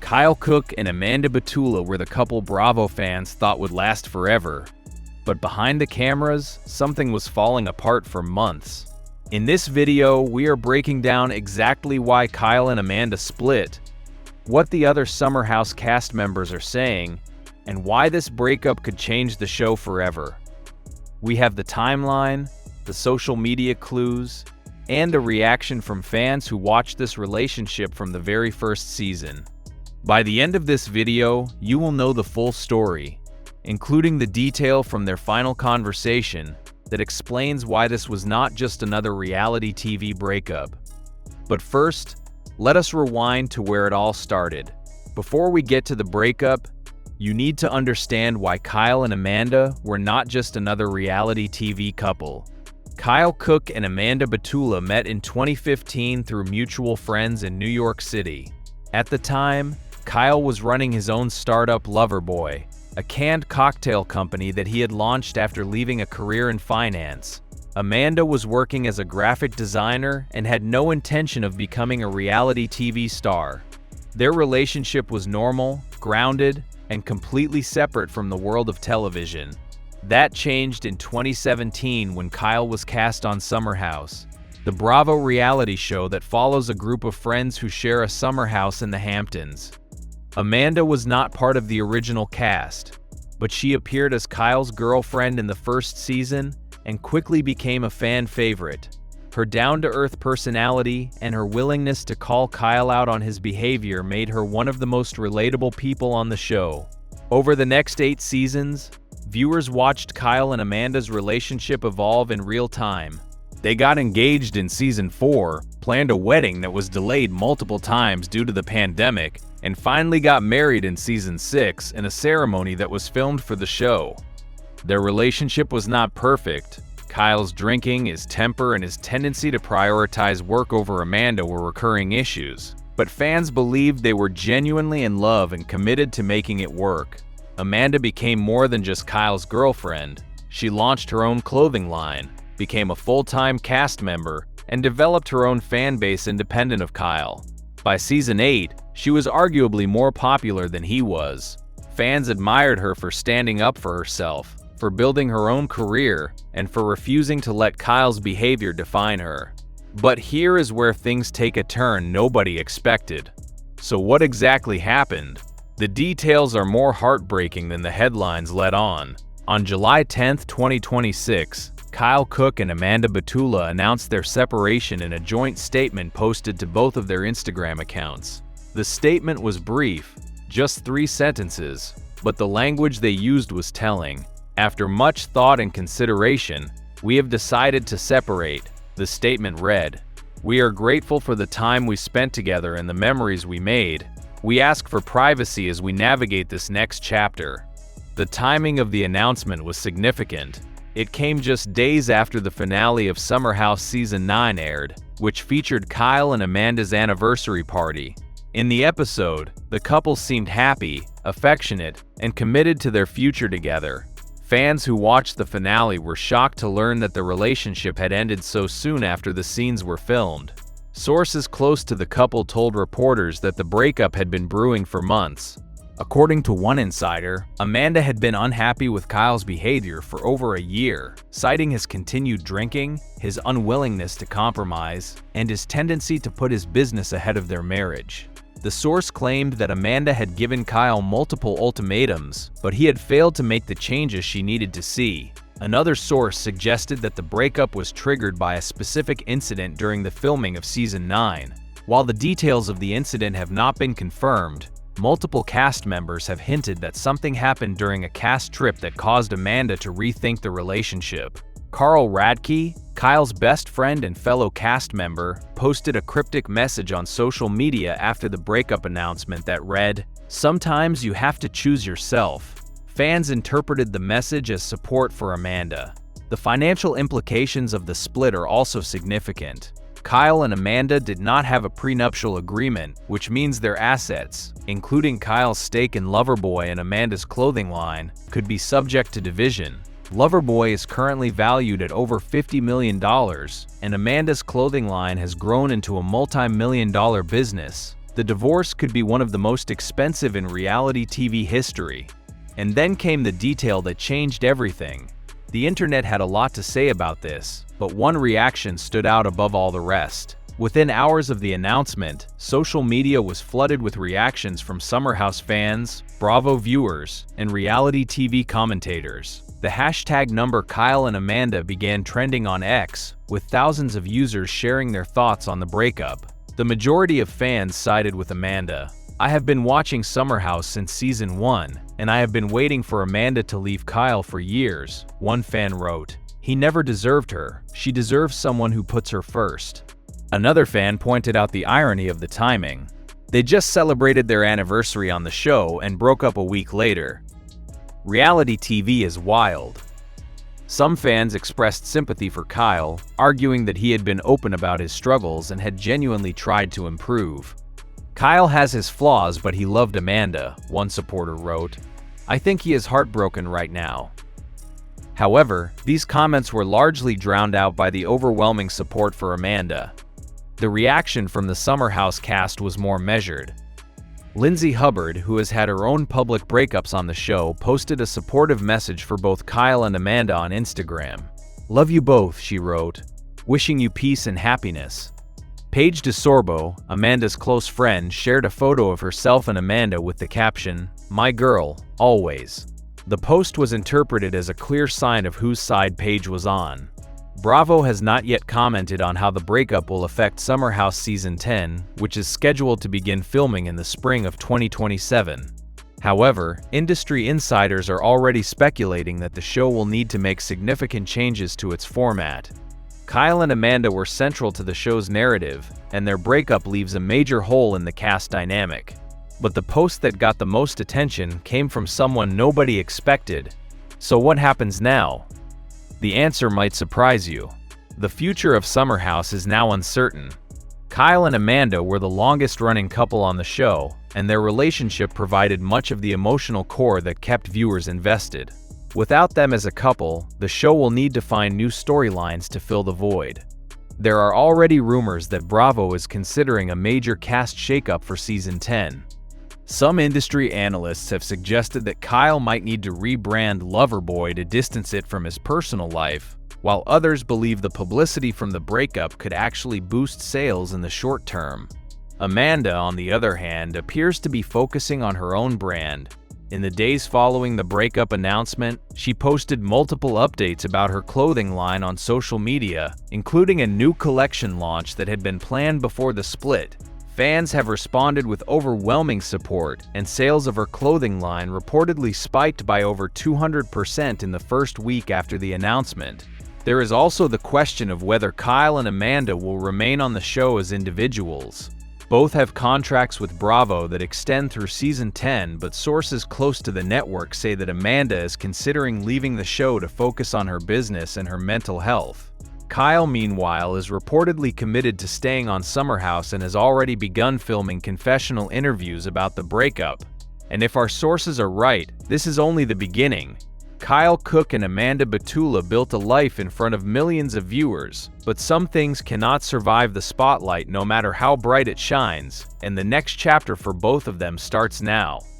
Kyle Cooke and Amanda Batula were the couple Bravo fans thought would last forever. But behind the cameras, something was falling apart for months. In this video, we are breaking down exactly why Kyle and Amanda split, what the other Summer House cast members are saying, and why this breakup could change the show forever. We have the timeline, the social media clues, and a reaction from fans who watched this relationship from the very first season. By the end of this video, you will know the full story, including the detail from their final conversation that explains why this was not just another reality TV breakup. But first, let us rewind to where it all started. Before we get to the breakup, you need to understand why Kyle and Amanda were not just another reality TV couple. Kyle Cooke and Amanda Batula met in 2015 through mutual friends in New York City. At the time, Kyle was running his own startup Loverboy, a canned cocktail company that he had launched after leaving a career in finance. Amanda was working as a graphic designer and had no intention of becoming a reality TV star. Their relationship was normal, grounded, and completely separate from the world of television. That changed in 2017 when Kyle was cast on Summer House, the Bravo reality show that follows a group of friends who share a summer house in the Hamptons. Amanda was not part of the original cast, but she appeared as Kyle's girlfriend in the first season and quickly became a fan favorite. Her down-to-earth personality and her willingness to call Kyle out on his behavior made her one of the most relatable people on the show. Over the next 8 seasons, viewers watched Kyle and Amanda's relationship evolve in real time. They got engaged in season 4, planned a wedding that was delayed multiple times due to the pandemic, and finally got married in season 6 in a ceremony that was filmed for the show. Their relationship was not perfect. Kyle's drinking, his temper, and his tendency to prioritize work over Amanda were recurring issues, but fans believed they were genuinely in love and committed to making it work. Amanda became more than just Kyle's girlfriend. She launched her own clothing line, became a full-time cast member, and developed her own fan base independent of Kyle. By season 8, she was arguably more popular than he was. Fans admired her for standing up for herself, for building her own career, and for refusing to let Kyle's behavior define her. But here is where things take a turn nobody expected. So what exactly happened? The details are more heartbreaking than the headlines let on. On July 10, 2026, Kyle Cooke and Amanda Batula announced their separation in a joint statement posted to both of their Instagram accounts. The statement was brief, just 3 sentences, but the language they used was telling. "After much thought and consideration, we have decided to separate," the statement read. "We are grateful for the time we spent together and the memories we made. We ask for privacy as we navigate this next chapter." The timing of the announcement was significant. It came just days after the finale of Summer House Season 9 aired, which featured Kyle and Amanda's anniversary party. In the episode, the couple seemed happy, affectionate, and committed to their future together. Fans who watched the finale were shocked to learn that the relationship had ended so soon after the scenes were filmed. Sources close to the couple told reporters that the breakup had been brewing for months. According to one insider, Amanda had been unhappy with Kyle's behavior for over a year, citing his continued drinking, his unwillingness to compromise, and his tendency to put his business ahead of their marriage. The source claimed that Amanda had given Kyle multiple ultimatums, but he had failed to make the changes she needed to see. Another source suggested that the breakup was triggered by a specific incident during the filming of Season 9. While the details of the incident have not been confirmed, multiple cast members have hinted that something happened during a cast trip that caused Amanda to rethink the relationship. Carl Radke, Kyle's best friend and fellow cast member, posted a cryptic message on social media after the breakup announcement that read, "Sometimes you have to choose yourself." Fans interpreted the message as support for Amanda. The financial implications of the split are also significant. Kyle and Amanda did not have a prenuptial agreement, which means their assets, including Kyle's stake in Loverboy and Amanda's clothing line, could be subject to division. Loverboy is currently valued at over $50 million, and Amanda's clothing line has grown into a multi-million-dollar business. The divorce could be one of the most expensive in reality TV history. And then came the detail that changed everything. The internet had a lot to say about this, but one reaction stood out above all the rest. Within hours of the announcement, social media was flooded with reactions from Summer House fans, Bravo viewers, and reality TV commentators. The hashtag number Kyle and Amanda began trending on X, with thousands of users sharing their thoughts on the breakup. The majority of fans sided with Amanda. "I have been watching Summer House since season 1, and I have been waiting for Amanda to leave Kyle for years," one fan wrote. "He never deserved her. She deserves someone who puts her first." Another fan pointed out the irony of the timing. They just celebrated their anniversary on the show and broke up a week later. Reality TV is wild. Some fans expressed sympathy for Kyle, arguing that he had been open about his struggles and had genuinely tried to improve. "Kyle has his flaws, but he loved Amanda," one supporter wrote. "I think he is heartbroken right now." However, these comments were largely drowned out by the overwhelming support for Amanda. The reaction from the Summer House cast was more measured. Lindsay Hubbard, who has had her own public breakups on the show, posted a supportive message for both Kyle and Amanda on Instagram. "Love you both," she wrote. "Wishing you peace and happiness." Paige DeSorbo, Amanda's close friend, shared a photo of herself and Amanda with the caption, "My girl, always." The post was interpreted as a clear sign of whose side Paige was on. Bravo has not yet commented on how the breakup will affect Summer House Season 10, which is scheduled to begin filming in the spring of 2027. However, industry insiders are already speculating that the show will need to make significant changes to its format. Kyle and Amanda were central to the show's narrative, and their breakup leaves a major hole in the cast dynamic. But the post that got the most attention came from someone nobody expected. So what happens now? The answer might surprise you. The future of Summer House is now uncertain. Kyle and Amanda were the longest-running couple on the show, and their relationship provided much of the emotional core that kept viewers invested. Without them as a couple, the show will need to find new storylines to fill the void. There are already rumors that Bravo is considering a major cast shakeup for Season 10. Some industry analysts have suggested that Kyle might need to rebrand Loverboy to distance it from his personal life, while others believe the publicity from the breakup could actually boost sales in the short term. Amanda, on the other hand, appears to be focusing on her own brand. In the days following the breakup announcement, she posted multiple updates about her clothing line on social media, including a new collection launch that had been planned before the split. Fans have responded with overwhelming support, and sales of her clothing line reportedly spiked by over 200% in the first week after the announcement. There is also the question of whether Kyle and Amanda will remain on the show as individuals. Both have contracts with Bravo that extend through Season 10, but sources close to the network say that Amanda is considering leaving the show to focus on her business and her mental health. Kyle, meanwhile, is reportedly committed to staying on Summer House and has already begun filming confessional interviews about the breakup. And if our sources are right, this is only the beginning. Kyle, Cooke, and Amanda Batula built a life in front of millions of viewers, but some things cannot survive the spotlight no matter how bright it shines, and the next chapter for both of them starts now.